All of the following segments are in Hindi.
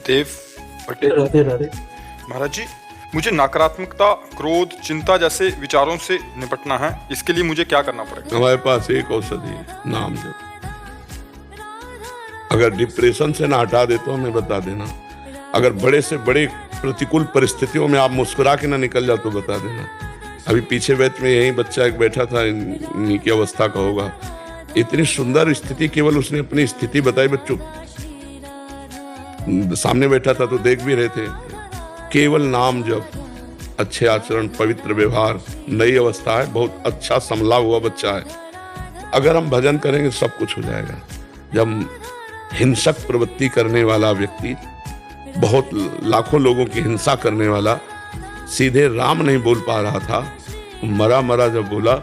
देव पटेल। राधे राधे। महाराज जी, मुझे नकारात्मकता, क्रोध, चिंता जैसे विचारों से निपटना है, इसके लिए मुझे क्या करना पड़ेगा? हमारे पास एक औषधि है, नाम जप। अगर डिप्रेशन से ना हटा दे तो हमें बता देना। अगर बड़े से बड़े प्रतिकूल परिस्थितियों में आप मुस्कुरा के ना निकल जाओ तो बता देना। अभी पीछे बैच में यही बच्चा एक बैठा था, इन्हीं की अवस्था का होगा। इतनी सुंदर स्थिति, केवल उसने अपनी स्थिति बताई, बच्चों सामने बैठा था तो देख भी रहे थे। केवल नाम जप, अच्छे आचरण, पवित्र व्यवहार, नई अवस्था है, बहुत अच्छा संभला हुआ बच्चा है। अगर हम भजन करेंगे सब कुछ हो जाएगा। जब हिंसक प्रवृत्ति करने वाला व्यक्ति, बहुत लाखों लोगों की हिंसा करने वाला, सीधे राम नहीं बोल पा रहा था, मरा मरा जब बोला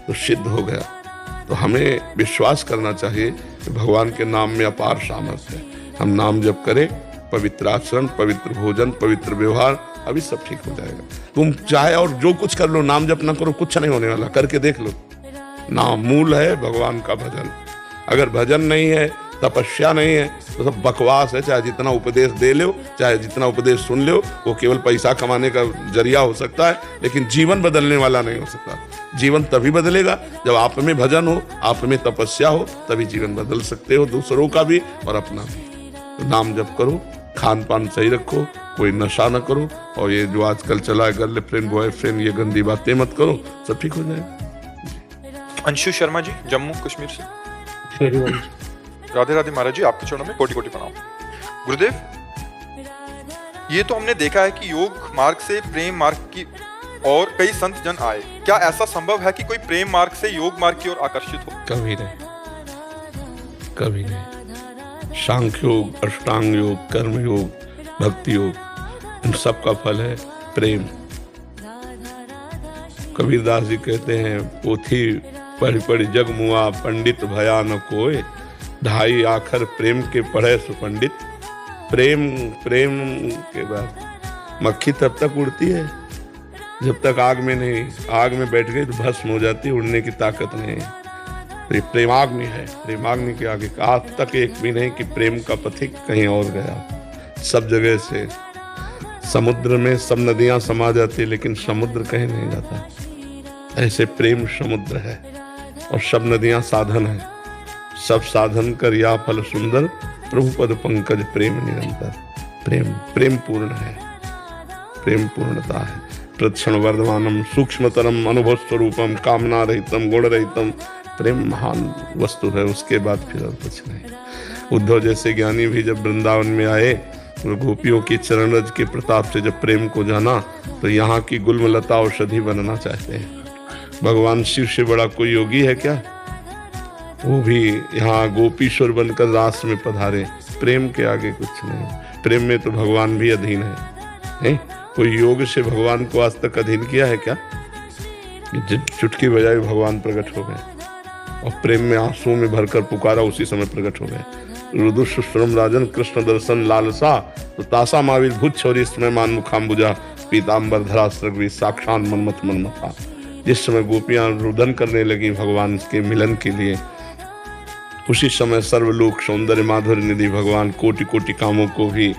तो सिद्ध हो गया। तो हमें विश्वास करना चाहिए कि भगवान के नाम में अपार सामर्थ्य है। हम नाम जप करें, पवित्र आचरण, पवित्र भोजन, पवित्र व्यवहार, अभी सब ठीक हो जाएगा। तुम चाहे और जो कुछ कर लो, नाम जप ना करो, कुछ नहीं होने वाला। करके देख लो। नाम मूल है भगवान का भजन। अगर भजन नहीं है, तपस्या नहीं है, तो सब बकवास है। चाहे जितना उपदेश दे लो, चाहे जितना उपदेश सुन लो, वो केवल पैसा कमाने का जरिया हो सकता है, लेकिन जीवन बदलने वाला नहीं हो सकता। जीवन तभी बदलेगा जब आप में भजन हो, आप में तपस्या हो, तभी जीवन बदल सकते हो, दूसरों का भी और अपना भी। तो नाम जप करो, खान पान सही रखो, कोई नशा न करो, और ये जो आजकल चला है गर्लफ्रेंड बॉयफ्रेंड, ये गंदी बातें मत करो, सब ठीक हो जाएगा। अंशु शर्मा जी, जम्मू कश्मीर से। राधे राधे महाराज जी, आपके चरणों में कोटि कोटि प्रणाम। गुरुदेव, ये तो हमने देखा है कि योग मार्ग से प्रेम मार्ग की और कई संत जन आए। क्या ऐसा संभव है कि कोई प्रेम मार्ग से योग मार्ग की ओर आकर्षित हो? कभी नहीं, कभी नहीं। सांख्य योग, अष्टांग योग, कर्म योग, भक्ति योग, इन सब का फल है प्रेम। कबीरदास जी कहते हैं, पोथी पढ़ी पढ़ी जग मुआ, पंडित भया न कोय, ढाई आखर प्रेम के पढ़े सुपंडित। प्रेम, प्रेम के बाद मक्खी तब तक उड़ती है जब तक आग में नहीं, आग में बैठ गई तो भस्म हो जाती है, उड़ने की ताकत नहीं है। तो प्रेमाग्नि है, प्रेमाग्नि के आगे आज तक एक भी नहीं कि प्रेम का पथिक कहीं और गया। सब जगह से समुद्र में सब नदियां समा जाती है, लेकिन समुद्र कहीं नहीं जाता। ऐसे प्रेम समुद्र है, और सब नदियां साधन है। सब साधन कर या फल सुंदर, प्रभु पद पंकज प्रेम निरंतर। प्रेम, प्रेम पूर्ण है, प्रेम पूर्णता है। प्रक्षण वर्धमानम सूक्ष्मतरम अनुभव स्वरूपम कामना रहितम गुण रहितम। प्रेम महान वस्तु है, उसके बाद फिर और कुछ नहीं। उद्धव जैसे ज्ञानी भी जब वृंदावन में आए और गोपियों की चरणरज के प्रताप से जब प्रेम को जाना, तो यहाँ की गुलमलता औषधि बनना चाहते हैं। भगवान शिव से बड़ा कोई योगी है क्या? वो भी यहाँ गोपीश्वर बनकर रास में पधारे। प्रेम के आगे कुछ नहीं। प्रेम में तो भगवान भी अधीन है। नहीं? कोई योग से भगवान को आज तक अधीन किया है क्या? चुटकी बजाई भगवान प्रकट हो गए, और प्रेम में आंसुओं में भरकर पुकारा, उसी समय प्रकट हो गए। रुदुश्रम राजन कृष्ण दर्शन लालसा, तो तासा महावीर भूत छोरी समय मान मुखाम्बुजा, पीताम्बर धरा सृग्वी साक्षात मनमथ मनमथा। जिस समय गोपियां रुदन करने लगी भगवान के मिलन के लिए, उसी समय सर्वलोक सौंदर्य माधुर्य निधि भगवान कोटि कोटि कामों को भी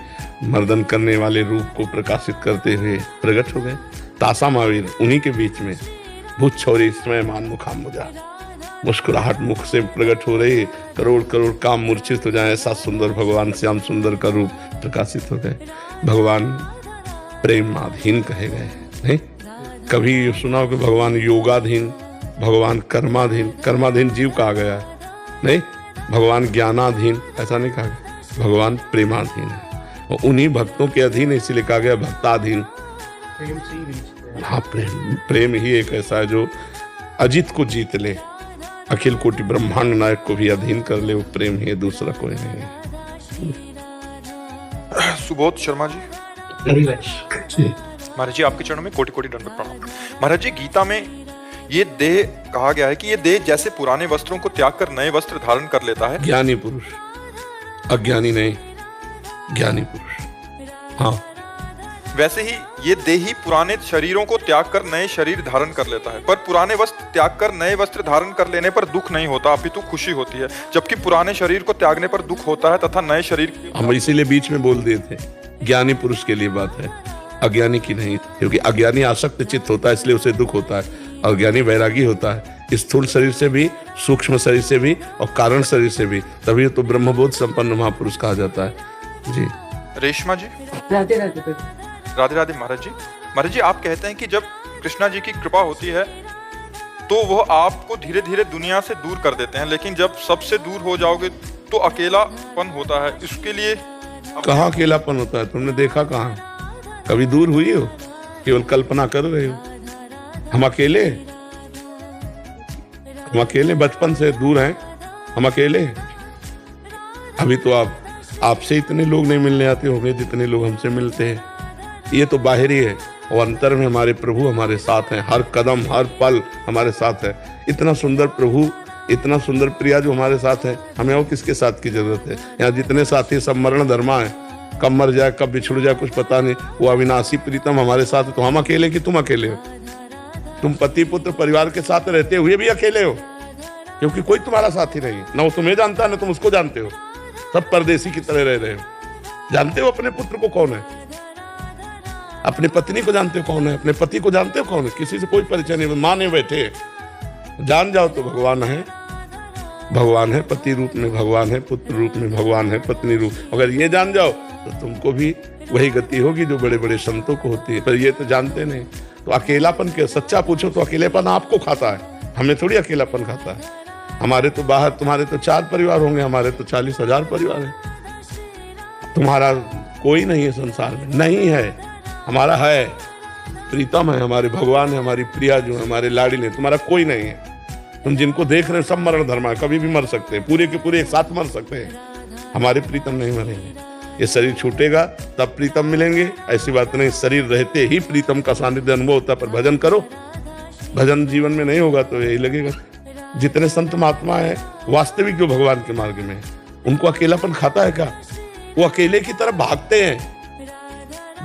मर्दन करने वाले रूप को प्रकाशित करते हुए प्रकट हो गए। तासा महावीर उन्हीं के बीच में। भूत छोरी समय मान मुखाम्बुजा, मुस्कुराहट मुख से प्रकट हो रही, करोड़ करोड़ काम मूर्छित हो जाए, ऐसा सुंदर भगवान श्याम सुंदर का रूप प्रकाशित हो गए। भगवान प्रेमाधीन कहे गए। नहीं, कभी सुना हो कि भगवान योगाधीन, भगवान कर्माधीन? कर्माधीन जीव कहा गया है, नहीं। भगवान ज्ञानाधीन ऐसा नहीं कहा गया, भगवान प्रेमाधीन है, और उन्हीं भक्तों के अधीन इसीलिए कहा गया भक्ताधीन। हाँ, प्रेम, प्रेम ही एक ऐसा है जो अजित को जीत ले, अखिल कोटि ब्रह्मांड नायक को भी अधीन कर ले। वो प्रेम ही है, दूसरा कोई नहीं है। सुबोध शर्मा जी। महाराज जी, आपके चरणों में कोटि कोटि दंडवत प्रणाम। महाराज जी, गीता में ये देह कहा गया है कि ये देह जैसे पुराने वस्त्रों को त्याग कर नए वस्त्र धारण कर लेता है। ज्ञानी पुरुष, अज्ञानी नहीं, ज्ञानी पुरुष। हाँ वैसे ही ये देही पुराने शरीरों को त्याग कर नए शरीर धारण कर लेता है, पर पुराने वस्त्र त्याग कर नए वस्त्र धारण कर लेने पर दुख नहीं होता, अपितु खुशी होती है। जबकि पुराने शरीर को त्यागने पर दुख होता है तथा नए शरीर की। हम इसीलिए बीच में बोल दिए थे, ज्ञानी पुरुष के लिए बात है, अज्ञानी की नहीं, क्योंकि अज्ञानी आसक्त चित्त होता है इसलिए उसे दुख होता है, और ज्ञानी वैरागी होता है स्थूल शरीर से भी, सूक्ष्म शरीर से भी और कारण शरीर से भी, तभी तो ब्रह्मबोध संपन्न महापुरुष कहा जाता है। जी रेशमा जी, राधे राधे। राधे राधे महाराज जी। महाराज जी, आप कहते हैं कि जब कृष्णा जी की कृपा होती है तो वह आपको धीरे धीरे दुनिया से दूर कर देते हैं, लेकिन जब सबसे दूर हो जाओगे तो अकेलापन होता है। इसके लिए कहाँ अकेलापन होता है? तुमने देखा कहाँ? कभी दूर हुई हो? केवल कल्पना कर रहे हो। हम अकेले बचपन से दूर हैं, हम अकेले। अभी तो आपसे इतने लोग नहीं मिलने आते होंगे जितने लोग हमसे मिलते हैं। ये तो बाहरी है, और अंतर में हमारे प्रभु हमारे साथ हैं, हर कदम हर पल हमारे साथ है। इतना सुंदर प्रभु, इतना सुंदर प्रिया जो हमारे साथ है, हमें और किसके साथ की जरूरत है? यहाँ जितने साथी सब मरण धर्मा है, कब मर जाए कब बिछुड़ जाए कुछ पता नहीं। वो अविनाशी प्रीतम हमारे साथ है, तो हम अकेले कि तुम अकेले हो? तुम पति पुत्र परिवार के साथ रहते हुए भी अकेले हो, क्योंकि कोई तुम्हारा साथी नहीं है। ना वो तुम्हें जानता है ना तुम उसको जानते हो, सब परदेसी की तरह रह रहे हो। जानते हो अपने पुत्र को कौन है? अपनी पत्नी को जानते हो कौन है? अपने पति को जानते हो कौन है? किसी से कोई परिचय नहीं, माने बैठे। जान जाओ तो भगवान है, भगवान है, पति रूप में भगवान है, पुत्र रूप में भगवान है, पत्नी रूप। अगर ये जान जाओ तो तुमको भी वही गति होगी जो बड़े बड़े संतों को होती है, पर ये तो जानते नहीं। तो अकेलापन के सच्चा पूछो तो अकेलेपन आपको खाता है, हमें थोड़ी अकेलापन खाता है। हमारे तो बाहर, तुम्हारे तो 4 परिवार होंगे, हमारे तो 40,000 परिवार है। तुम्हारा कोई नहीं है संसार में, नहीं है, हमारा है, प्रीतम है, हमारे भगवान है, हमारी प्रिया जो हमारे लाडली, तुम्हारा कोई नहीं है। तुम जिनको देख रहे हो सब मरण धर्मा, कभी भी मर सकते हैं, पूरे के पूरे एक साथ मर सकते हैं। हमारे प्रीतम नहीं मरेंगे। ये शरीर छूटेगा तब प्रीतम मिलेंगे, ऐसी बात नहीं। शरीर रहते ही प्रीतम का सानिध्य अनुभव होता है। पर भजन करो, भजन जीवन में नहीं होगा तो यही लगेगा। जितने संत महात्मा है वास्तविक जो भगवान के मार्ग में, उनको अकेलापन खाता है क्या? वो अकेले की तरफ भागते हैं,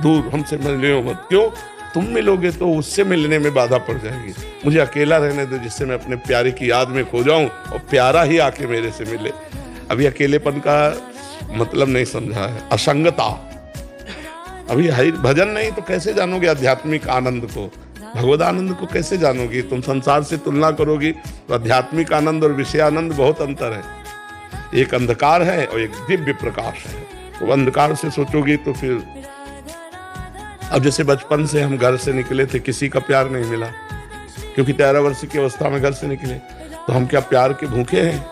दूर हमसे मिलो मत। क्यों? तुम मिलोगे तो उससे मिलने में बाधा पड़ जाएगी। मुझे अकेला रहने दो, जिससे मैं अपने प्यारे की याद में खो जाऊं और प्यारा ही आके मेरे से मिले। अभी अकेलेपन का मतलब नहीं समझा है, असंगता। अभी भजन नहीं तो कैसे जानोगे आध्यात्मिक आनंद को, भगवद आनंद को कैसे जानोगी? तुम संसार से तुलना करोगी तो आध्यात्मिक आनंद और विषय आनंद बहुत अंतर है। एक अंधकार है और एक दिव्य प्रकाश है। तो अंधकार से सोचोगी तो फिर, अब जैसे बचपन से हम घर से निकले थे, किसी का प्यार नहीं मिला, क्योंकि 13 वर्ष की अवस्था में घर से निकले, तो हम क्या प्यार के भूखे हैं?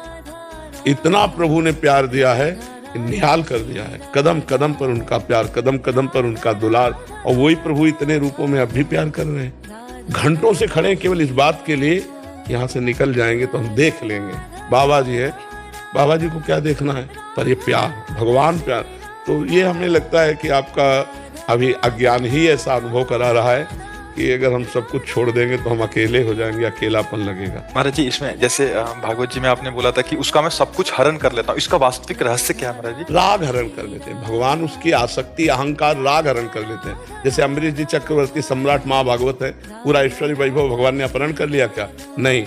इतना प्रभु ने प्यार दिया है, निहाल कर दिया है। कदम कदम पर उनका प्यार, कदम कदम पर उनका दुलार, और वही प्रभु इतने रूपों में अब भी प्यार कर रहे हैं। घंटों से खड़े केवल इस बात के लिए, यहाँ से निकल जाएंगे तो हम देख लेंगे बाबा जी है, बाबा जी को क्या देखना है, पर ये प्यार, भगवान प्यार। तो ये हमें लगता है कि आपका अभी अज्ञान ही ऐसा अनुभव करा रहा है कि अगर हम सब कुछ छोड़ देंगे तो हम अकेले हो जाएंगे, अकेलापन लगेगा। महाराज जी, इसमें जैसे भागवत जी में आपने बोला था कि उसका मैं सब कुछ हरण कर लेता हूँ, इसका वास्तविक रहस्य क्या है महाराज जी? राग हरण कर लेते हैं भगवान, उसकी आसक्ति अहंकार राग हरण कर लेते हैं। जैसे अमरीश जी चक्रवर्ती सम्राट महाभागवत है, पूरा ऐश्वर्य वैभव भगवान ने अपहरण कर लिया क्या? नहीं,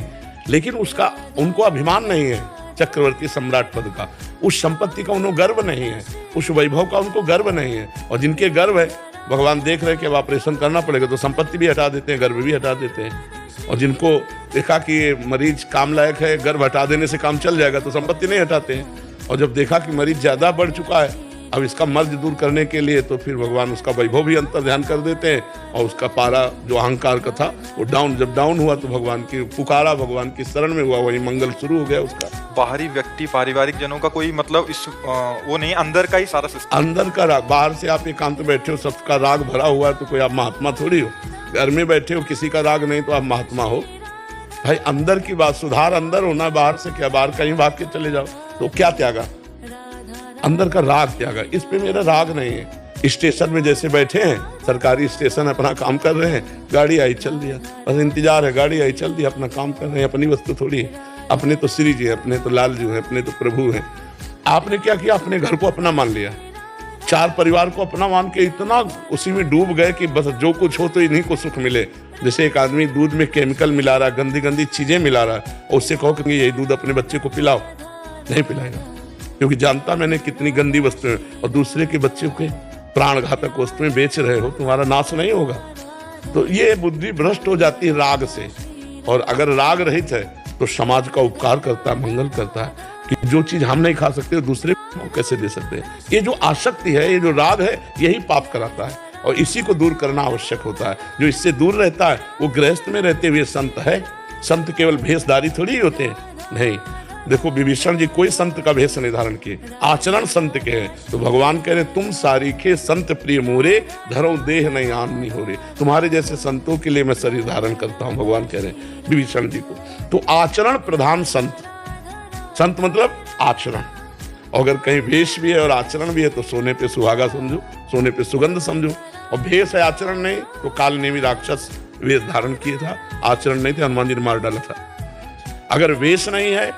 लेकिन उसका उनको अभिमान नहीं है चक्रवर्ती सम्राट पद का, उस संपत्ति का उनको गर्व नहीं है, उस वैभव का उनको गर्व नहीं है। और जिनके गर्व है, भगवान देख रहे कि अब ऑपरेशन करना पड़ेगा तो संपत्ति भी हटा देते हैं, गर्व भी हटा देते हैं। और जिनको देखा कि ये मरीज काम लायक है, गर्व हटा देने से काम चल जाएगा, तो संपत्ति नहीं हटाते हैं। और जब देखा कि मरीज ज्यादा बढ़ चुका है, अब इसका मर्ज दूर करने के लिए, तो फिर भगवान उसका वैभव भी अंतर ध्यान कर देते हैं, और उसका पारा जो अहंकार का था वो डाउन, जब डाउन हुआ तो भगवान की पुकारा, भगवान की शरण में हुआ, वही मंगल शुरू हो गया उसका। बाहरी व्यक्ति पारिवारिक जनों का कोई मतलब इस वो नहीं, अंदर का ही सारा सिस्टम, अंदर का राग। बाहर से आप एकांत बैठे हो, सबका राग भरा हुआ है, तो कोई आप महात्मा थोड़ी हो। घर में बैठे हो, किसी का राग नहीं तो आप महात्मा हो। भाई अंदर की बात, सुधार अंदर होना, बाहर से क्या, बाहर कहीं भाग के चले जाओ तो क्या त्यागा? अंदर का राग त्यागा। इस पे मेरा राग नहीं है। स्टेशन में जैसे बैठे हैं, सरकारी स्टेशन, अपना काम कर रहे हैं, गाड़ी आई चल दिया, बस इंतजार है, गाड़ी आई चल दिया, अपना काम कर रहे हैं। अपनी वस्तु थोड़ी है, अपने तो श्री जी है, अपने तो लाल जी हैं, अपने तो प्रभु हैं। आपने क्या किया? अपने घर को अपना मान लिया। चार परिवार को अपना मान के इतना उसी में डूब गए कि बस जो कुछ हो तो इन्हीं को सुख मिले। जैसे एक आदमी दूध में केमिकल मिला रहा है, गंदी गंदी चीजें मिला रहा है, और उससे कहो कि यही दूध अपने बच्चे को पिलाओ, नहीं पिलाएगा, क्योंकि जानता मैंने कितनी गंदी वस्तुएं, और दूसरे के बच्चे के प्राण घातक वस्तुएं बेच रहे हो, तुम्हारा नाश नहीं होगा। तो ये बुद्धि भ्रष्ट हो जाती है राग से, और अगर राग रहित है तो समाज का उपकार करता है, मंगल करता है, कि जो चीज हम नहीं खा सकते दूसरे को कैसे दे सकते हैं। ये जो आसक्ति है, ये जो राग है, यही पाप कराता है, और इसी को दूर करना आवश्यक होता है। जो इससे दूर रहता है वो गृहस्थ में रहते हुए संत है। संत केवल भेषधारी थोड़ी होते हैं, नहीं। देखो विभीषण जी कोई संत का भेष निर्धारण किए, आचरण संत के हैं। तो भगवान कह रहे तुम सारीखे संत प्रिय मोरे, धरो देह नहीं आननी हो रे। तुम्हारे जैसे संतों के लिए मैं शरीर धारण करता हूं, भगवान कह रहे हैं विभीषण जी को। तो आचरण प्रधान संत, संत मतलब आचरण। अगर कहीं भेष भी है और आचरण भी है तो सोने पे सुहागा समझो, सोने पे सुगंध समझो। और भेष है आचरण नहीं तो काल नेमी राक्षस वेश धारण किए था, आचरण नहीं थे, हनुमान जी ने मार डाला था। अगर वेश नहीं है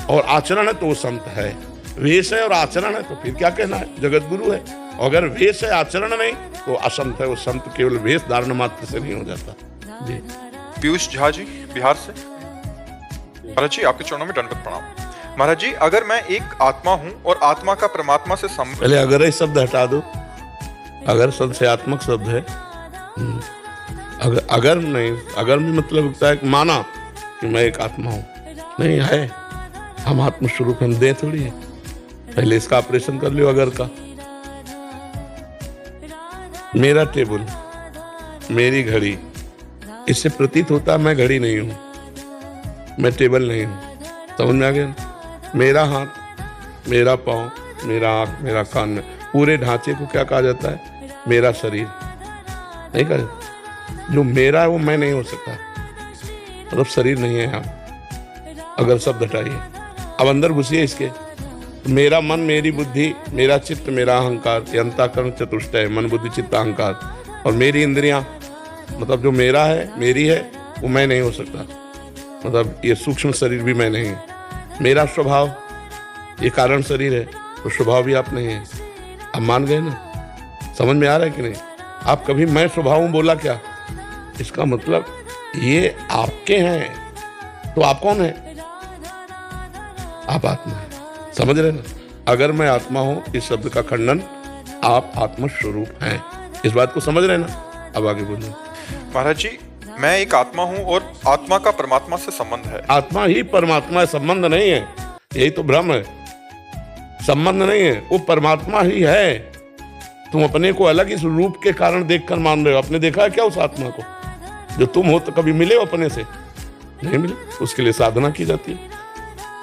और आचरण है तो वो संत है, वेश है और आचरण है तो फिर क्या कहना है, जगत गुरु है। अगर वेश है आचरण नहीं तो असंत है, वो संत केवल वेश धारण मात्र से नहीं हो जाता। जी पीयूष झा जी बिहार से। महाराज जी आपके चरणों में दंडवत प्रणाम। महाराज जी अगर मैं एक आत्मा हूँ और आत्मा का परमात्मा से संबंध, पहले अगर ही शब्द हटा दो, अगर संशयात्मक शब्द है। अगर नहीं, अगर भी मतलब होता है माना कि मैं एक आत्मा हूं, नहीं है, हम आत्मस्वरूप, हम देह थोड़ी है। पहले इसका ऑपरेशन कर लियो अगर का। मेरा टेबल, मेरी घड़ी, इससे प्रतीत होता है मैं घड़ी नहीं हूं, मैं टेबल नहीं हूं। समझ में आ गया? मेरा हाथ, मेरा पाँव, मेरा आंख, मेरा कान, में पूरे ढांचे को क्या कहा जाता है? मेरा शरीर नहीं कहा जाता। जो मेरा है वो मैं नहीं हो सकता, मतलब शरीर नहीं है यहाँ। अगर शब्द हटाइए, अब अंदर घुसिए इसके। मेरा मन, मेरी बुद्धि, मेरा चित्त, मेरा अहंकार, ये अंतःकरण चतुष्टय, मन बुद्धि चित्त अहंकार, और मेरी इंद्रियां, मतलब जो मेरा है, मेरी है, वो मैं नहीं हो सकता। मतलब ये सूक्ष्म शरीर भी मैं नहीं। मेरा स्वभाव, ये कारण शरीर है, तो स्वभाव भी आप नहीं है। अब मान गए ना? समझ में आ रहा है कि नहीं? आप कभी मैं स्वभाव हूं बोला क्या? इसका मतलब ये आपके हैं, तो आप कौन है? आप आत्मा है। समझ रहे ना? अगर मैं आत्मा हूं, इस शब्द का खंडन, आप आत्म स्वरूप हैं। इस बात को समझ रहे ना? अब आगे बोलिए। महाराज जी मैं एक आत्मा हूँ और आत्मा का परमात्मा से संबंध है। आत्मा ही परमात्मा है, संबंध नहीं है। यही तो भ्रम है, संबंध नहीं है, वो परमात्मा ही है। तुम अपने को अलग इस रूप के कारण देखकर मान रहे हो। आपने देखा है क्या उस आत्मा को? जो तुम हो तो कभी मिले हो अपने से? नहीं मिले। उसके लिए साधना की जाती है,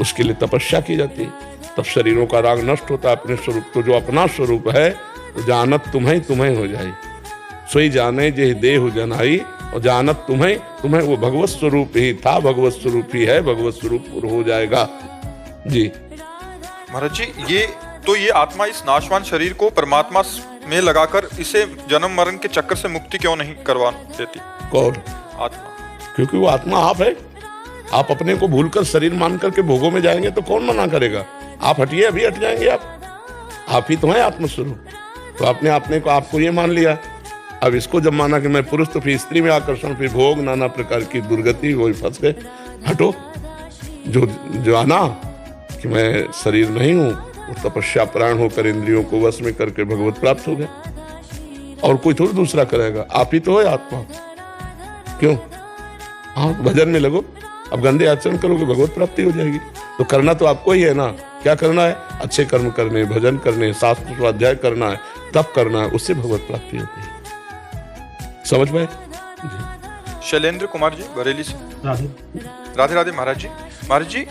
उसके लिए तपस्या की जाती है, तब शरीरों का राग नष्ट होता है अपने स्वरूप। तो जो अपना स्वरूप है, तो जानत तुम्हें तुम्हें हो जाए, सोई जाने जे देह जनाई, और जानत तुम्हें तुम्हें वो भगवत स्वरूप ही था, भगवत स्वरूप ही है, भगवत स्वरूप हो जाएगा। जी महाराज जी ये आत्मा इस नाशवान शरीर को परमात्मा में लगाकर इसे जन्म मरण के चक्कर से मुक्ति क्यों नहीं करवा देती? कौन? आत्मा। क्योंकि वो आत्मा आप है। आप अपने को भूलकर शरीर मान करके भोगों में जाएंगे तो कौन मना करेगा? आप हटिए, अभी हट जाएंगे। आप ही तो हैं आत्मस्वरूप। तो आपने अपने को, आपको ये मान लिया। अब इसको जब माना कि मैं पुरुष तो फिर स्त्री में आकर्षण, फिर भोग, नाना प्रकार की दुर्गति, वही फंस गए। हटो। जो आना कि मैं शरीर नहीं हूं, वो तपस्या प्राण होकर इंद्रियों को वश में करके भगवत प्राप्त हो गए। और कोई थोड़ी दूसरा करेगा, आप ही तो है आत्मा। क्यों? हाँ, भजन में लगो। अब गंदे आचरण करोगे, भगवत प्राप्ति हो जाएगी। तो करना तो आपको ही है ना। क्या करना है? अच्छे कर्म करने, भजन करने, शास्त्र स्वाध्याय करना है, तब करना है, उससे भगवत प्राप्ति होती है। समझ पाए? शैलेंद्र कुमार जी बरेली से। राधे राधे महाराज जी। महाराज जी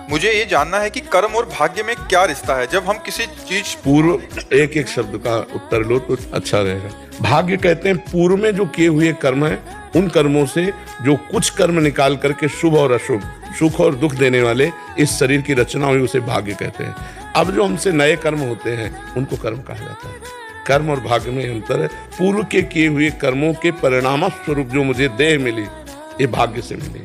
मुझे ये जानना है कि कर्म और भाग्य में क्या रिश्ता है? जब हम किसी चीज, पूर्व एक एक शब्द का उत्तर लो तो अच्छा रहेगा। भाग्य कहते हैं पूर्व में जो किए हुए कर्म है, उन कर्मों से जो कुछ कर्म निकाल करके शुभ और अशुभ, सुख और दुख देने वाले इस शरीर की रचना हुई, उसे भाग्य कहते हैं। अब जो हमसे नए कर्म होते हैं, उनको कर्म कहा जाता है। कर्म और भाग्य में अंतर है। पूर्व के किए हुए कर्मों के परिणाम स्वरूप जो मुझे देह मिली, ये भाग्य से मिली।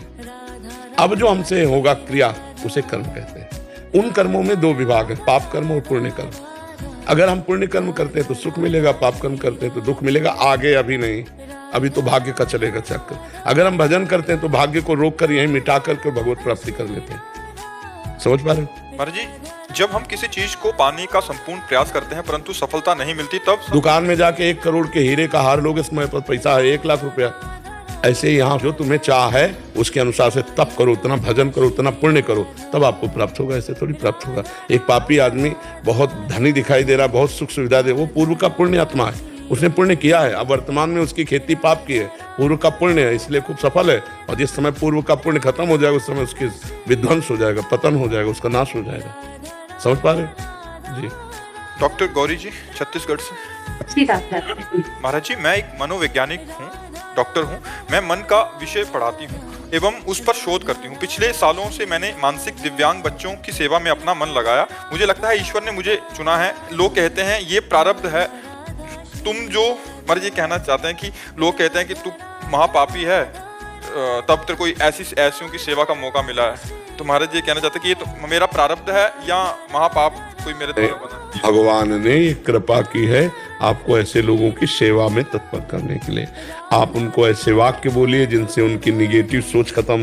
अब जो हमसे होगा क्रिया, उसे कर्म कहते हैं। उन कर्मों में दो विभाग है, पाप कर्म और पुण्य कर्म। अगर हम पुण्य कर्म करते हैं तो सुख मिलेगा, पाप कर्म करते हैं तो दुख मिलेगा। आगे अभी नहीं, अभी तो भाग्य का चलेगा चक्कर। अगर हम भजन करते हैं तो भाग्य को रोक कर यहीं मिटा करके भगवत प्राप्ति कर लेते हैं। समझ पा रहे हो? महाराज जी, जब हम किसी चीज को पाने का संपूर्ण प्रयास करते हैं परंतु सफलता नहीं मिलती, तब दुकान में जाके 1 करोड़ के हीरे का हार लोगे, समय पर पैसा है 1 लाख रुपया। ऐसे ही यहाँ जो तुम्हें चाह है उसके अनुसार से तप करो, उतना भजन करो, उतना पुण्य करो, तब आपको प्राप्त होगा। ऐसे थोड़ी प्राप्त होगा। एक पापी आदमी बहुत धनी दिखाई दे रहा, बहुत सुख सुविधा दे, वो पूर्व का पुण्य आत्मा है, उसने पुण्य किया है। अब वर्तमान में उसकी खेती पाप की है, पूर्व का पुण्य है, इसलिए खूब सफल है। और जिस समय पूर्व का पुण्य खत्म हो जाएगा उस समय उसकी विध्वंस हो जाएगा, पतन हो जाएगा, उसका नाश हो जाएगा। समझ पा रहे हो? जी। डॉक्टर गौरी जी, छत्तीसगढ़ से। महाराज जी, मैं एक मनोवैज्ञानिक हूँ, डॉक्टर हूँ। मैं मन का विषय पढ़ाती हूँ एवं उस पर शोध करती हूँ। पिछले सालों से मैंने मानसिक दिव्यांग बच्चों की सेवा में अपना मन लगाया। मुझे लगता है ईश्वर ने मुझे चुना है। लोग कहते हैं ये प्रारब्ध है। तुम जो महाराज जी कहना चाहते हैं कि लोग कहते हैं कि तू महापापी है, तब तेरे कोई ऐसियों की सेवा का मौका मिला है। तो महाराज जी कहना चाहते हैं कि ये तो मेरा प्रारब्ध है या महापाप कोई मेरे द्वारा बना? भगवान ने कृपा की है आपको ऐसे लोगों की सेवा में तत्पर करने के लिए। आप उनको ऐसे वाक्य बोलिए जिनसे उनकी निगेटिव सोच खत्म